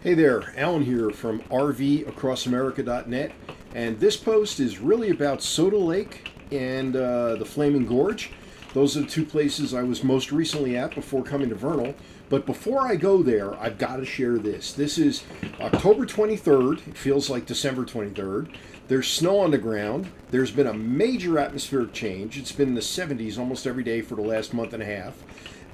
Hey there, Alan here from RVAcrossAmerica.net, and this post is really about Soda Lake and the Flaming Gorge. Those are the two places I was most recently at before coming to Vernal. But before I go there, I've got to share this. This is October 23rd. It feels like December 23rd. There's snow on the ground. There's been a major atmospheric change. It's been in the 70s almost every day for the last month and a half.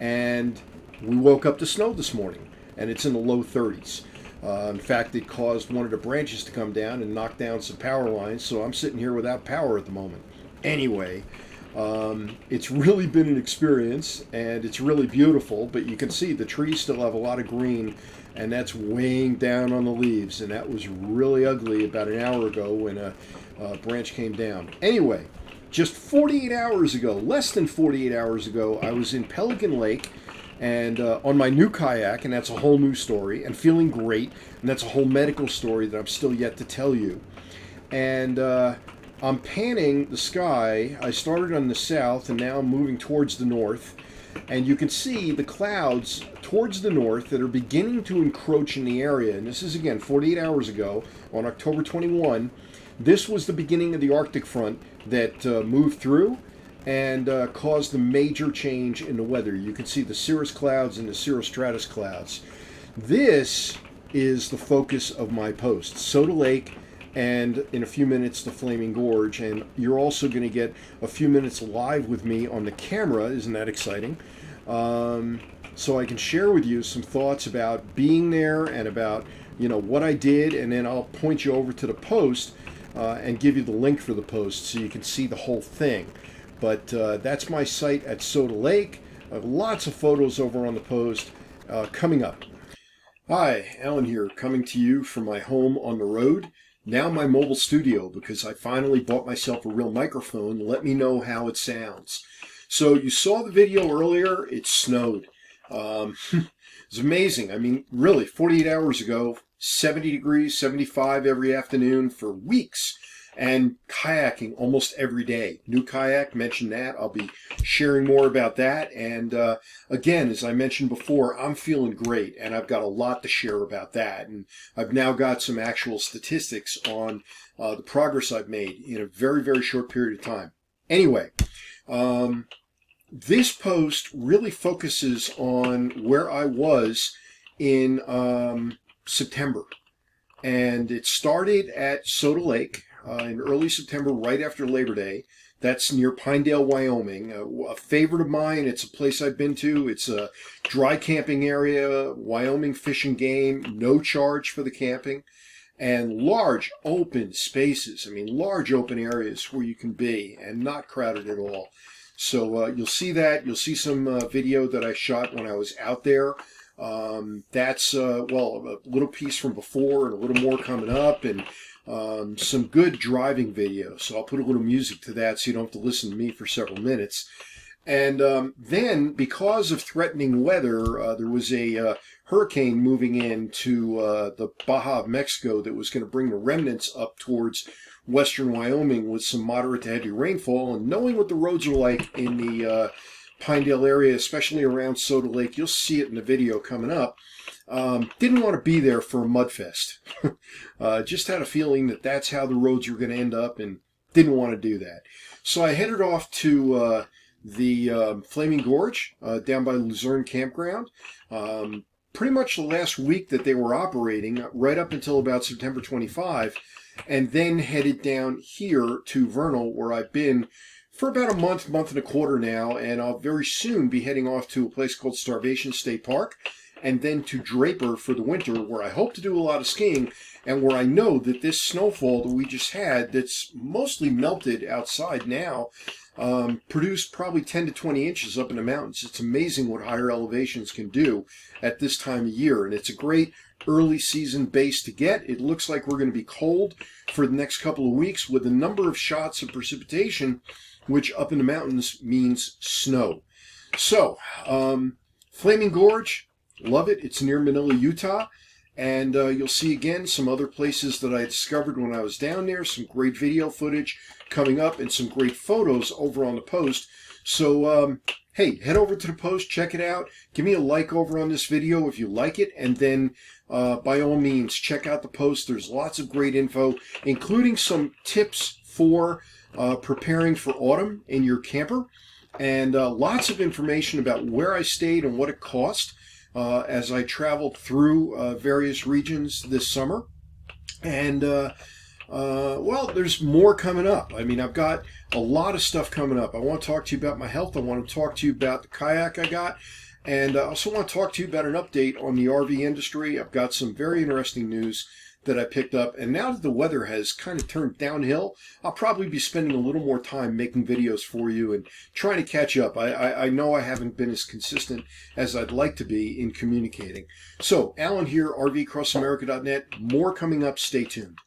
And we woke up to snow this morning, and it's in the low 30s. In fact, it caused one of the branches to come down and knock down some power lines, so I'm sitting here without power at the moment. Anyway, it's really been an experience, and it's really beautiful, but you can see the trees still have a lot of green, and that's weighing down on the leaves, and that was really ugly about an hour ago when a branch came down. Anyway, just 48 hours ago, less than 48 hours ago, I was in Pelican Lake, and on my new kayak, and that's a whole new story, and feeling great, and that's a whole medical story that I'm still yet to tell you. And I'm panning the sky. I started on the south, and now I'm moving towards the north, and you can see the clouds towards the north that are beginning to encroach in the area. And this is, again, 48 hours ago, on October 21. This was the beginning of the Arctic front that moved through and caused a major change in the weather. You can see the cirrus clouds and the cirrostratus clouds. This is the focus of my post, Soda Lake, and in a few minutes the Flaming Gorge, and you're also going to get a few minutes live with me on the camera. Isn't that exciting? So I can share with you some thoughts about being there and about what I did, and then I'll point you over to the post and give you the link for the post so you can see the whole thing. But that's my site at Soda Lake. Lots of photos over on the post coming up. Hi, Alan here, coming to you from my home on the road. Now my mobile studio, because I finally bought myself a real microphone. Let me know how it sounds. So you saw the video earlier. It snowed. It's amazing. I mean, really, 48 hours ago, 70 degrees, 75 every afternoon for weeks. And kayaking almost every day. New kayak, mentioned that. I'll be sharing more about that. And again, as I mentioned before, I'm feeling great, and I've got a lot to share about that. And I've now got some actual statistics on the progress I've made in a very, very short period of time. Anyway, this post really focuses on where I was in September. And it started at Soda Lake in early September, right after Labor Day. That's near Pinedale, Wyoming. A favorite of mine. It's a place I've been to. It's a dry camping area, Wyoming Fish and Game, no charge for the camping, and large open spaces. I mean, large open areas where you can be and not crowded at all. So you'll see that. You'll see some video that I shot when I was out there. That's, well, a little piece from before and a little more coming up, and some good driving video. So I'll put a little music to that so you don't have to listen to me for several minutes. And then, because of threatening weather, there was a hurricane moving into the Baja of Mexico that was going to bring the remnants up towards western Wyoming with some moderate to heavy rainfall. And knowing what the roads are like in the Pinedale area, especially around Soda Lake, you'll see it in the video coming up. Didn't want to be there for a mud fest. Just had a feeling that that's how the roads were going to end up, and didn't want to do that. So I headed off to the Flaming Gorge down by Luzerne Campground. Pretty much the last week that they were operating, right up until about September 25, and then headed down here to Vernal, where I've been for about a month and a quarter now, and I'll very soon be heading off to a place called Starvation State Park, and then to Draper for the winter, where I hope to do a lot of skiing, and where I know that this snowfall that we just had, that's mostly melted outside now, produced probably 10 to 20 inches up in the mountains. It's amazing what higher elevations can do at this time of year, and it's a great early season base to get. It looks like we're going to be cold for the next couple of weeks with a number of shots of precipitation, which up in the mountains means snow. So, Flaming Gorge, love it. It's near Manila, Utah. And you'll see again some other places that I discovered when I was down there, some great video footage coming up, and some great photos over on the post. So hey, head over to the post, check it out. Give me a like over on this video if you like it, and then by all means, check out the post. There's lots of great info, including some tips for preparing for autumn in your camper, and lots of information about where I stayed and what it cost as I traveled through various regions this summer. And well, there's more coming up. I mean, I've got a lot of stuff coming up. I want to talk to you about my health. I want to talk to you about the kayak I got. And I also want to talk to you about an update on the RV industry. I've got some very interesting news that I picked up. And now that the weather has kind of turned downhill, I'll probably be spending a little more time making videos for you and trying to catch up. I know I haven't been as consistent as I'd like to be in communicating. So, Alan here, RVCrossAmerica.net. More coming up. Stay tuned.